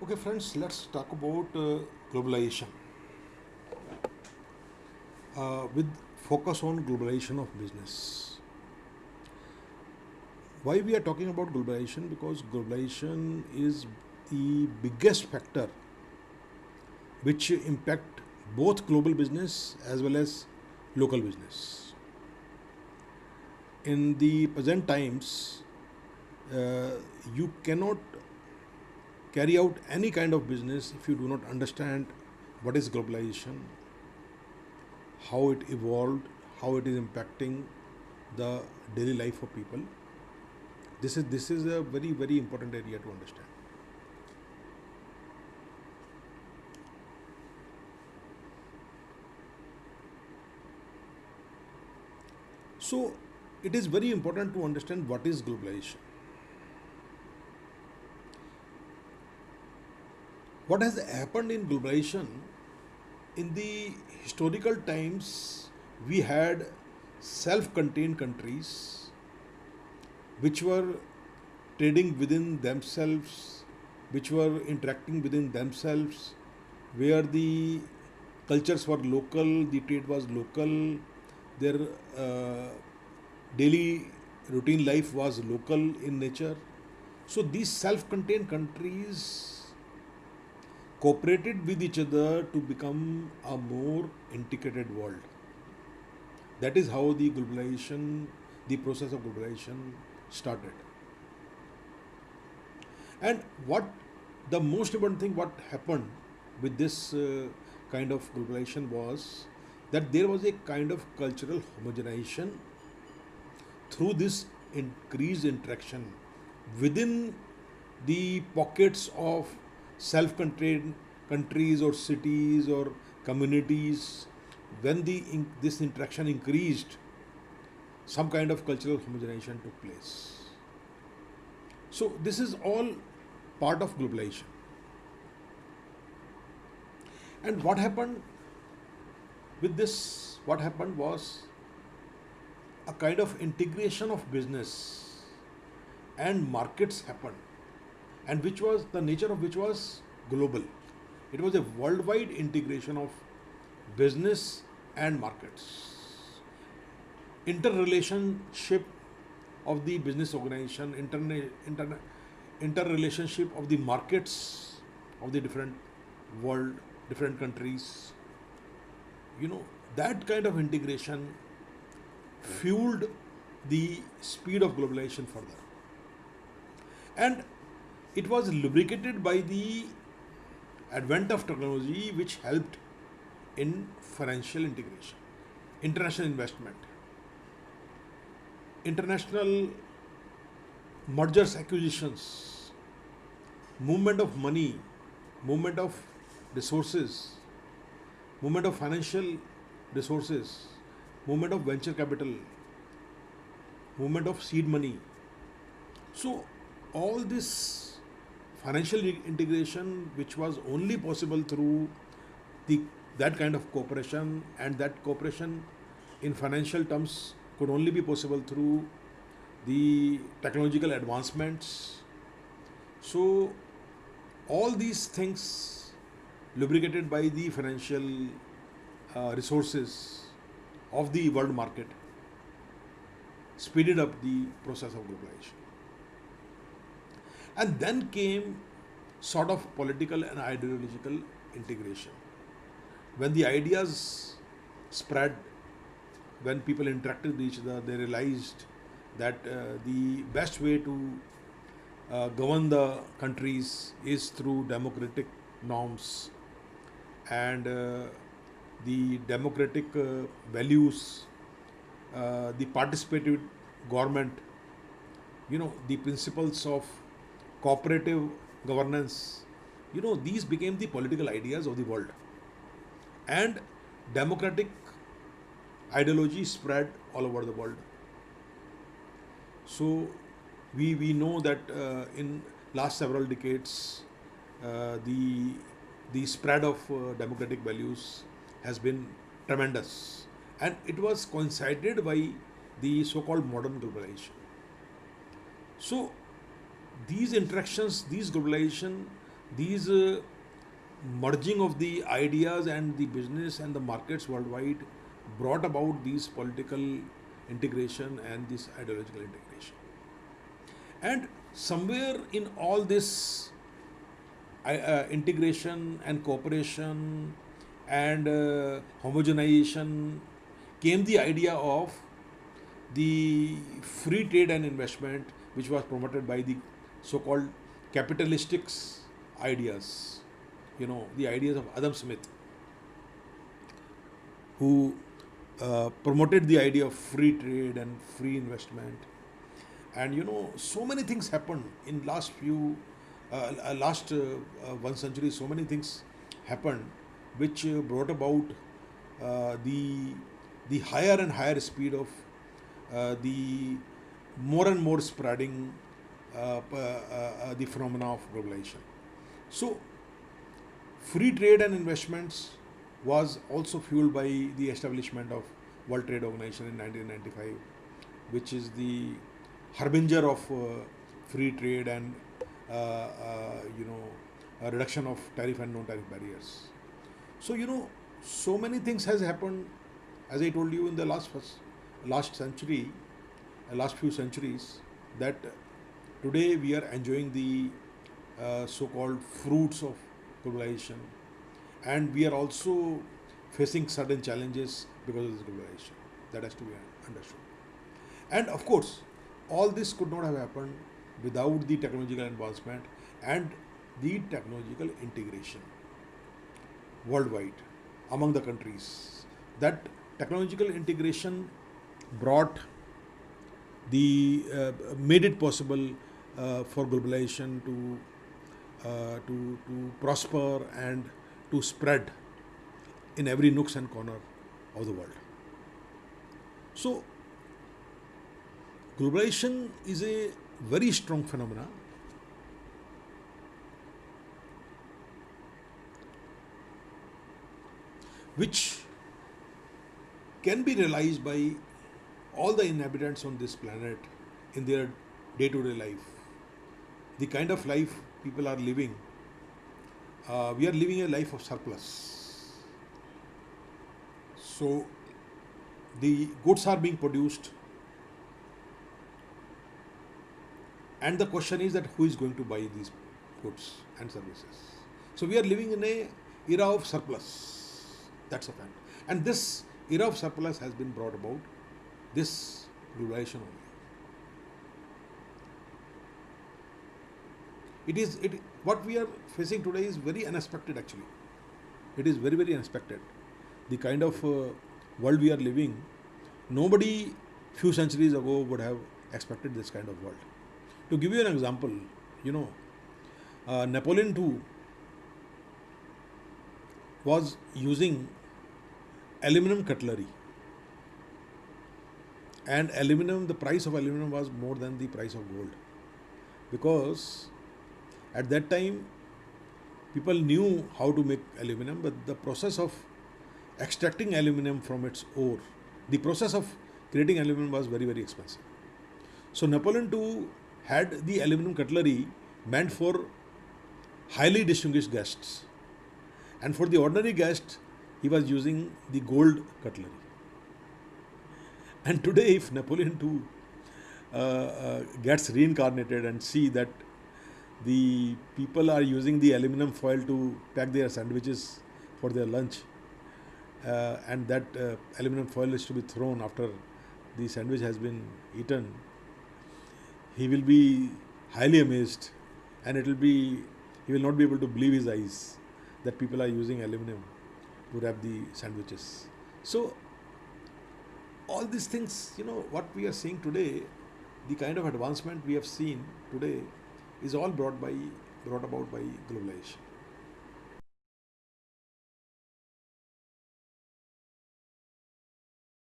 Okay, friends, let's talk about globalization with focus on globalization of business. Why we are talking about globalization? Because globalization is the biggest factor which impact both global business as well as local business. In the present times, uh, you cannot carry out any kind of business if you do not understand what is globalization, how it evolved, how it is impacting the daily life of people. This is a very important area to understand. So it is very important to understand what is globalization. What has happened in globalization? In the historical times, we had self-contained countries which were trading within themselves, which were interacting within themselves, where the cultures were local, the trade was local, their uh, daily routine life was local in nature. So these self contained countries cooperated with each other to become a more integrated world. That is how the process of globalization started. And what the most important thing, what happened with this kind of globalization was that there was a kind of cultural homogenization through this increased interaction within the pockets of self-contained countries or cities or communities. When this interaction increased, some kind of cultural homogenization took place. So this is all part of globalization. And what happened with this? What happened was a kind of integration of business and markets happened, and which was the nature of which was global. It was a worldwide integration of business and markets. Interrelationship of the business organization, interrelationship of the markets of the different world, different countries. You know, that kind of integration fueled the speed of globalization further. And it was lubricated by the advent of technology, which helped in financial integration, international investment, international mergers, acquisitions, movement of money, movement of resources, movement of financial resources, movement of venture capital, movement of seed money. So all this financial integration, which was only possible through the that kind of cooperation, and that cooperation in financial terms could only be possible through the technological advancements. So all these things lubricated by the financial resources of the world market speeded up the process of globalization. And then came sort of political and ideological integration. When the ideas spread, when people interacted with each other, they realized that the best way to govern the countries is through democratic norms, and the democratic values, the participative government, the principles of cooperative governance. These became the political ideas of the world, and democratic ideology spread all over the world. So we know that in last several decades, the spread of democratic values has been tremendous, and it was coincided by the so-called modern globalization. So these interactions, these globalization These merging of the ideas and the business and the markets worldwide brought about these political integration and this ideological integration. And somewhere in all this integration and cooperation and homogenization came the idea of the free trade and investment, which was promoted by the so-called capitalistic ideas. You know, the ideas of Adam Smith, who promoted the idea of free trade and free investment. And you know, so many things happened in last 1 century. So many things happened which brought about the higher and higher speed of the more and more spreading the phenomena of globalization. So free trade and investments was also fueled by the establishment of World Trade Organization in 1995, which is the harbinger of free trade and you know, a reduction of tariff and non-tariff barriers. So you know, so many things has happened, as I told you, in the last century, last few centuries, that today we are enjoying the so-called fruits of globalization, and we are also facing certain challenges because of this globalization. That has to be understood. And of course, all this could not have happened without the technological advancement and the technological integration worldwide among the countries. That technological integration brought the made it possible for globalization to prosper and to spread in every nooks and corner of the world. So globalization is a very strong phenomena which can be realized by all the inhabitants on this planet in their day-to-day life. The kind of life people are living, we are living a life of surplus. So the goods are being produced, and the question is that who is going to buy these goods and services. So we are living in a era of surplus. That's a fact. And this era of surplus has been brought about this globalization only. What we are facing today is very unexpected actually. It is very, very unexpected. The kind of world we are living, nobody few centuries ago would have expected this kind of world. To give you an example, you know, Napoleon II was using aluminum cutlery, and the price of aluminum was more than the price of gold, because at that time people knew how to make aluminum, but the process of extracting aluminum from its ore, the process of creating aluminum was very, very expensive. So Napoleon II had the aluminum cutlery meant for highly distinguished guests, and for the ordinary guest he was using the gold cutlery. And today, if Napoleon II gets reincarnated and see that the people are using the aluminum foil to pack their sandwiches for their lunch, and that aluminum foil is to be thrown after the sandwich has been eaten, he will be highly amazed, and he will not be able to believe his eyes that people are using aluminum to wrap the sandwiches. So all these things, you know, what we are seeing today, the kind of advancement we have seen today, is all brought about by globalization.